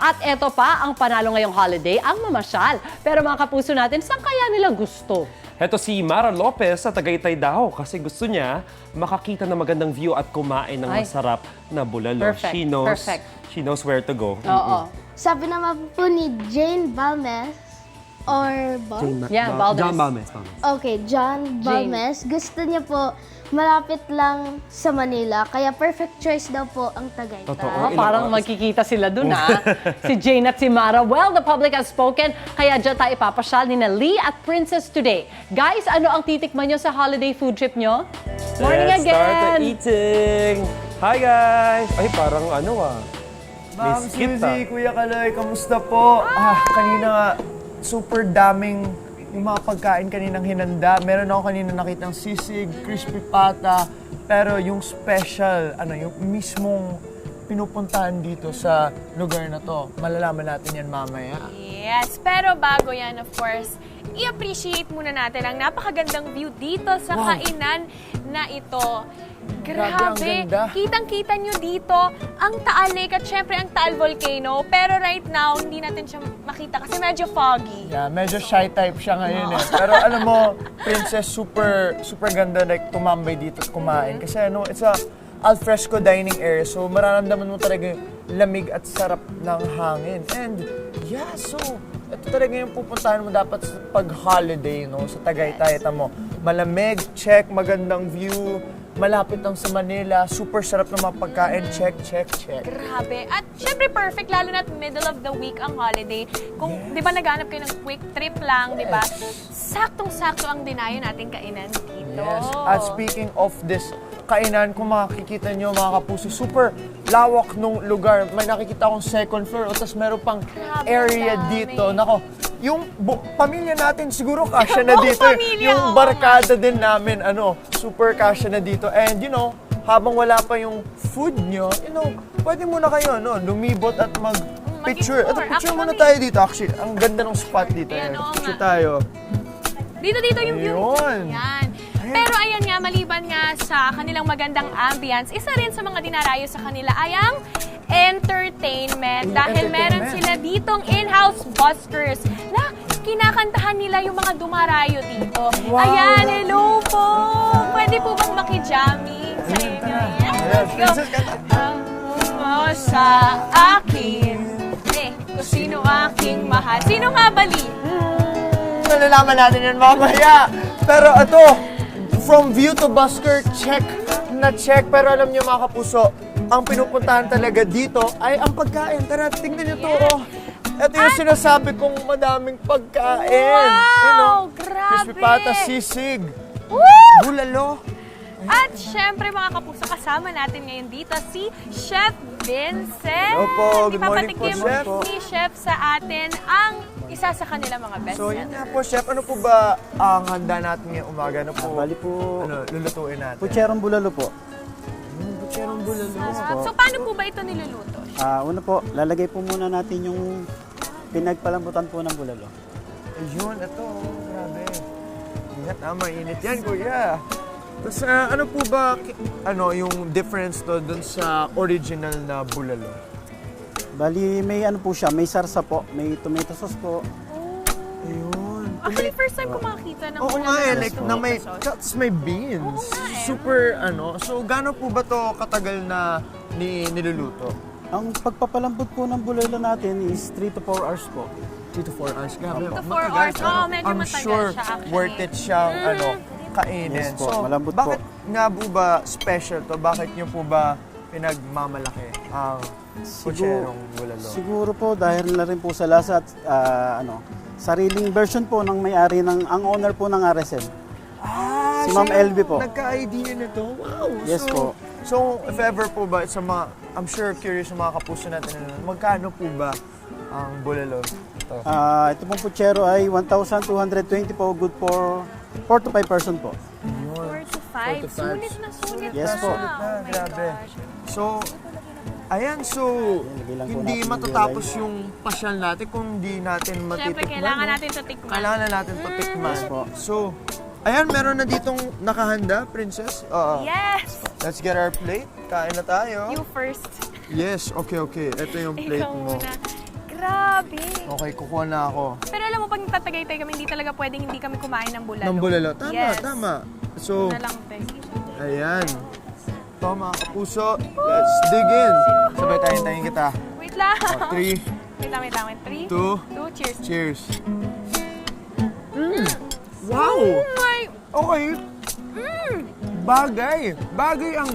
At eto pa, ang panalo ngayong holiday, ang mamasyal. Pero mga kapuso natin, saan kaya nila gusto? Heto si Mara Lopez sa Tagaytay daw kasi gusto niya makakita ng magandang view at kumain ng masarap na bulalo. Perfect, perfect. She knows where to go. Oo. Sabi naman po ni Jane Balmes, or Yeah, Valdez. John Balmes. Okay, John Balmes. Gusto niya po malapit lang sa Manila, kaya perfect choice daw po ang Tagaytay. Totoo. Parang magkikita sila dun, si Jane at si Mara. Well, the public has spoken, kaya dyan tayo ipapasyal ni Lee at Princess today. Guys, ano ang titikman nyo sa holiday food trip nyo? Morning Let's start the again! eating! Hi guys! Ay, parang Ma'am Miss Kita. Suzy, Kuya Kaloy, kamusta po? Kanina nga, super daming yung mga pagkain kaninang hinanda. Meron ako kanina nakitang sisig, crispy pata, pero yung special, yung mismong pinupuntahan dito sa lugar na to, malalaman natin yan mamaya. Yes, pero bago yan, of course, i-appreciate muna natin ang napakagandang view dito sa kainan na ito. Grabe, ang ganda. Kitang-kita nyo dito ang Taal Lake at syempre ang Taal Volcano. Pero right now, hindi natin siya makita kasi medyo foggy. Yeah, medyo shy type siya ngayon eh. Pero alam mo, Princess, super ganda like tumambay dito at kumain. Kasi it's a alfresco dining area. So mararamdaman mo talaga yung lamig at sarap ng hangin. And yeah, so ito talaga yung pupuntahan mo dapat sa pag-holiday, sa Tagaytay. Mo, malamig, check, magandang view, malapit lang sa Manila, super sarap ng mga pagkain, check. Grabe. At syempre perfect, lalo na at middle of the week ang holiday. Kung, di ba, naghanap kayo ng quick trip lang, di ba? Saktong-sakto ang dinayo nating kainan dito. Yes. At speaking of this kainan, kung makikita nyo mga kapuso, super lawak nung lugar. May nakikita akong second floor, tapos meron pang area ang dami. dito. Nako, yung pamilya natin siguro kasya na Buong dito. pamilya, Yung oo barkada din namin, super kasya na dito. And habang wala pa yung food nyo, pwede muna kayo, lumibot at mag-picture. Ito, Mag-tour. picture Ako muna kami. tayo dito. Actually, ang ganda ng spot dito. Ayan, oo Picture nga. tayo. Dito yung view. Ayun. Yan. Pero ayan nga, maliban nga sa kanilang magandang ambience, isa rin sa mga dinarayo sa kanila ay ang entertainment. Dahil meron sila ditong in-house buskers na kinakantahan nila yung mga dumarayo dito. Wow. Ayan, hello po! Pwede po bang makijamming sa inyo? Yan, let's go. Princess, kanta. Mo sa akin, kung sino aking mahal. Sino nga bali? Nalalaman natin yan mamaya. Pero ito, from view to busker, check na check. Pero alam niyo mga kapuso, ang pinupuntahan talaga dito ay ang pagkain. Tara, tingnan niyo to. Oh. Ito yung sinasabi kong madaming pagkain. Wow! Grabe! Crispy pata, sisig, Woo! bulalo. At syempre mga kapuso, kasama natin ngayon dito si Chef Vincent. Hello po, good morning po, Ipapatikim Chef. ni Chef sa atin ang isa sa kanila mga best So yun nga po, Chef. Ano po ba ang handa natin ngayong umaga? Ano po, Bali po, lulutuin natin? putserong bulalo po. Pucherong bulalo. So paano po ba ito niluluto? Una po, lalagay po muna natin yung pinagpalambutan po ng bulalo. Ayun, ito. Grabe. Ingat mainit yan, kuya. Tapos ano po ba, yung difference to dun sa original na bulalo? Bali, may po siya, may sarsa po, may tomato sauce po. Ayun. Actually, first time ko makakita ng Oo bulalo nga na like tomato na may sauce. cuts, may beans. Oo nga eh. Super, So, gaano po ba to katagal na niluluto? Ang pagpapalambot po ng bulalo natin is 3 to 4 hours po. 3 to 4 hours. Grabe. 3 to 4 matagal. hours. Pero Medyo I'm matagal sure siya actually. worth it siyang, kainin. Yes po, so, malambot po. bakit nga po ba special to? Bakit niyo po ba pinagmamalaki ang putserong bulalo? Siguro po dahil na rin po sa lasa at sariling version po ng may-ari ang owner po ng RSM. Si Ma'am siya LB po. Nagka-idea nito? Wow! Yes po. So, if ever po ba, I'm sure curious sa mga kapuso natin, magkano po ba ang bulalo? Ito. Ito pong putsero ay 1,220 po, good for 4 to 5 person po. 4 to 5. 4 to 5. Sulit na sulit Yes na. po. Oh my Grabe. gosh. So, ayan, so, lagay lang po hindi natin matatapos yung pasyal natin kung hindi natin matitikman. Siyempre, kailangan no? natin ito tikman. Kailangan na natin ito tikman. Yes po. So, ayan, meron na ditong nakahanda, Princess. Yes! Let's get our plate. Kain na tayo. You first. Yes, okay. Ito yung plate Ikaw mo. muna. Grabe. Okay, kukuha na ako. Pero alam mo, pag nagtatagaytay kami, hindi talaga pwedeng hindi kami kumain ng bulalo. Ng bulalo. Tama, Yes. tama. So, Na lang, te. ayan. Ito mga kapuso, let's dig in. Sabay tayo kita. Wait lang. 3, Wait lang. 3, 2, 2, cheers. cheers. Wow! Ay, Okay. Bagay ang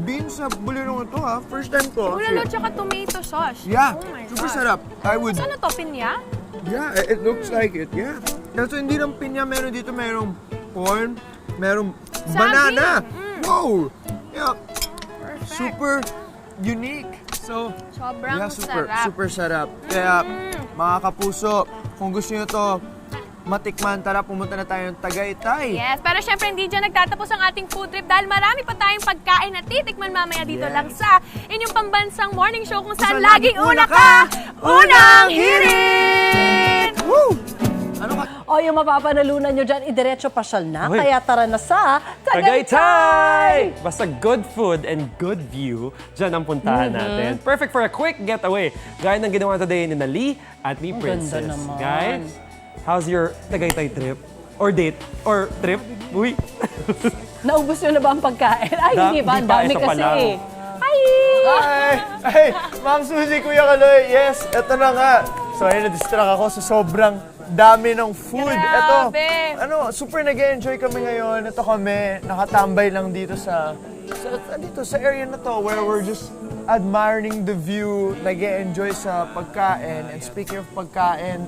beans sa bulalo ito ha. First time ko. bulalo actually. tsaka tomato sauce. Yeah, Oh my super God. sarap. I would, Ano to, pinya? yeah, it looks like it, yeah. Kasi hindi lang pinya, meron dito, merong corn, merong Saging. banana. Wow! Yeah, Perfect. super unique. So, Sobrang yeah, sarap. super sarap. Kaya, mga kapuso, kung gusto nyo to matikman, tara, pumunta na tayo ng Tagaytay. Yes, pero syempre hindi dyan nagtatapos ang ating food trip dahil marami pa tayong pagkain na titikman mamaya dito Yes. lang sa inyong pambansang morning show kung saan saan laging laging una una ka, ka, unang hirit! Woo! Ano ka? O yung mapapanalunan nyo dyan, idiretso pasyal na. Uy. Kaya tara na sa Tagaytay! Basta good food and good view, dyan ang puntahan natin. Perfect for a quick getaway. Gaya ng ginawa today ni Lee at ni Ang Princess. ganda naman. Guys, how's your Tagaytay trip? Or date? Or trip? Uy! Naubos nyo na ba ang pagkain? Ay, hindi ba? Ang Hindi pa, dami isa pa kasi lang. eh. Ay! Ay, Ma'am Suzy, Kuya Kaloy, yes, eto na nga. So, ayun, na-distract ako sa sobrang dami ng food. Eto, Grabe. super nag-enjoy kami ngayon. Ito kami, nakatambay lang dito sa area na to where we're just admiring the view, nag-enjoy sa pagkain. And speaking of pagkain,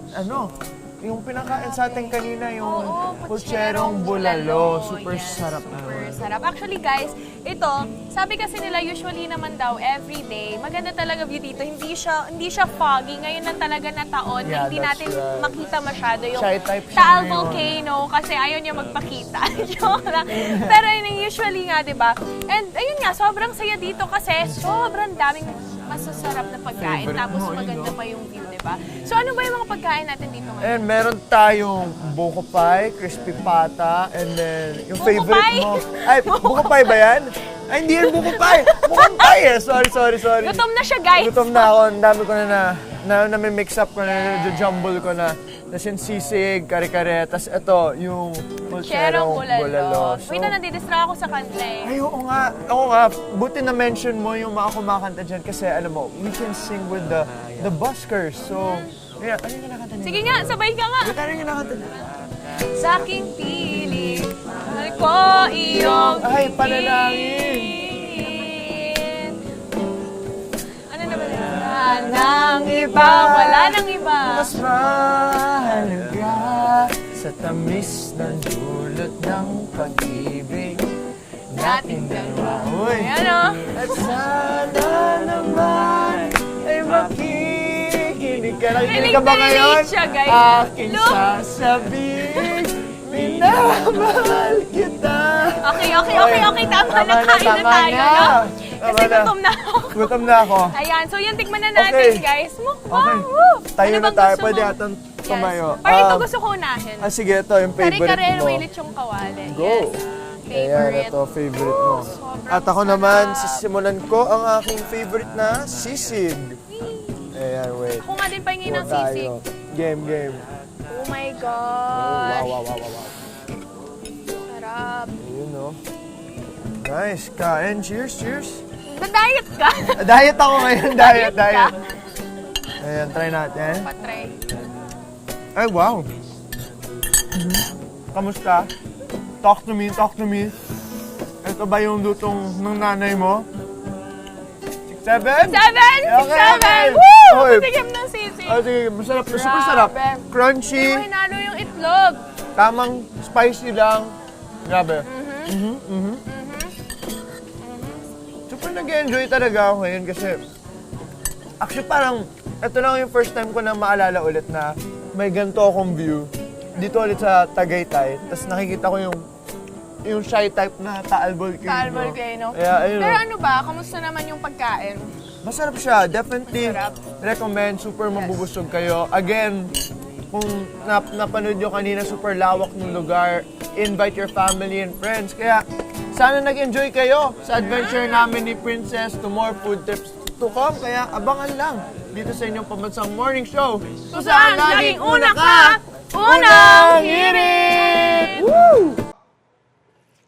yung pinakain sa atin kanina, yung putserong bulalo. Super sarap na. Super sarap. Actually guys, ito, sabi kasi nila usually naman daw every day, maganda talaga view dito. Hindi siya foggy. Ngayon na talaga na taon na Yeah, hindi that's natin right. makita masyado yung Shy type siya Taal ngayon. Volcano kasi ayaw niya magpakita. Joke lang. Pero yun yung usually nga, di ba? And ayun nga, sobrang saya dito kasi sobrang daming masasarap na pagkain. Favorite Tapos mo, maganda no? pa yung view, di ba? So ano ba yung mga pagkain natin dito ngayon? And meron tayong buko pie, crispy pata, and then yung Buko favorite pie? mo. Ay, buko pie ba yan? Ay, hindi yan buko pie. Buko pie eh. Sorry. Gutom na siya, guys. Gutom na ako. Ang dami ko na may mix up ko na, jumble ko na. Tapos yung sisig, kare-kare. Tapos ito, yung Cherong bulalo. So, Wait na, nandidistract ako sa kanila eh. ay, oo nga. Buti na mention mo yung mga kumakanta dyan kasi alam mo, we can sing with the buskers. So, yeah, ano yung kinakanta nila? Sige nga, sabay ka nga. Ano yung kinakanta nila? Sa aking piling, mahal ko iyong Ay, panalangin. pipiliin. Ano naman yun? Nang iba, wala nang iba. Mas mahalaga sa tamis ng dulot ng pag-ibig nating dalawa. Uy! Ayan o. At sana naman ay makikinig ka. Nakikinig ka ba ngayon? siya, guys. Aking Look. sasabihin, minamahal kita. Okay. Tama na, kain na tayo, no? Kasi gutom na ako. Gutom na ako. Ayan, so yun, tikman na natin, Okay. guys. Mukbang. Okay. Woo! Tayo Ano na bang tayo. gusto Pwede mo? atang tumayo. Parang ito gusto ko unahin. Sige, ito yung favorite Kare-karero, mo. may lechong kawali. Go! Yes. Ayan, Favorite. ito, favorite mo. Sobrang At ako sarap. naman, sisimulan ko ang aking favorite na sisig. Ayan, wait. Ako nga din pahingin ng Kuha tayo. sisig. Game. Oh my gosh. Wow. Sarap. Ayun, no? Nice. Kain. Cheers. Na-diet ka? Diet ako ngayon. Diet. ka? Ayan, try natin. Patry. Ay, wow. Kamusta? Talk to me. Ito ba yung lutong ng nanay mo? 6-7? 7! Okay. Woo! Okay. Patikim ng sisig. Oh, sige, masarap. Super sarap. Grabe. Crunchy. Hindi mo hinalo yung itlog. Tamang spicy lang. Grabe. Super nag-enjoy talaga ako ngayon kasi actually parang ito lang yung first time ko na maalala ulit na may ganito akong view dito ulit sa Tagaytay. Tapos nakikita ko yung shy type na Taal Volcano. Taal Volcano. Yeah, ayun. Pero ano ba? Kamusta naman yung pagkain? Masarap siya. Definitely Masarap. recommend. Super mabubusog kayo. Again, kung napanood nyo kanina, super lawak ng lugar. Invite your family and friends. Kaya sana nag-enjoy kayo sa adventure namin ni Princess to more food trips to come. Kaya abangan lang. dito sa inyong pambansang morning show. Kung saan laging una ka, unang hirit!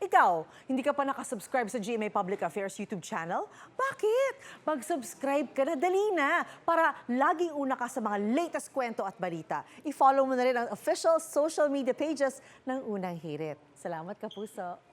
Ikaw, hindi ka pa nakasubscribe sa GMA Public Affairs YouTube channel? Bakit? Mag-subscribe ka na, dali na, para laging una ka sa mga latest kwento at balita. I-follow mo na rin ang official social media pages ng Unang Hirit. Salamat, Kapuso.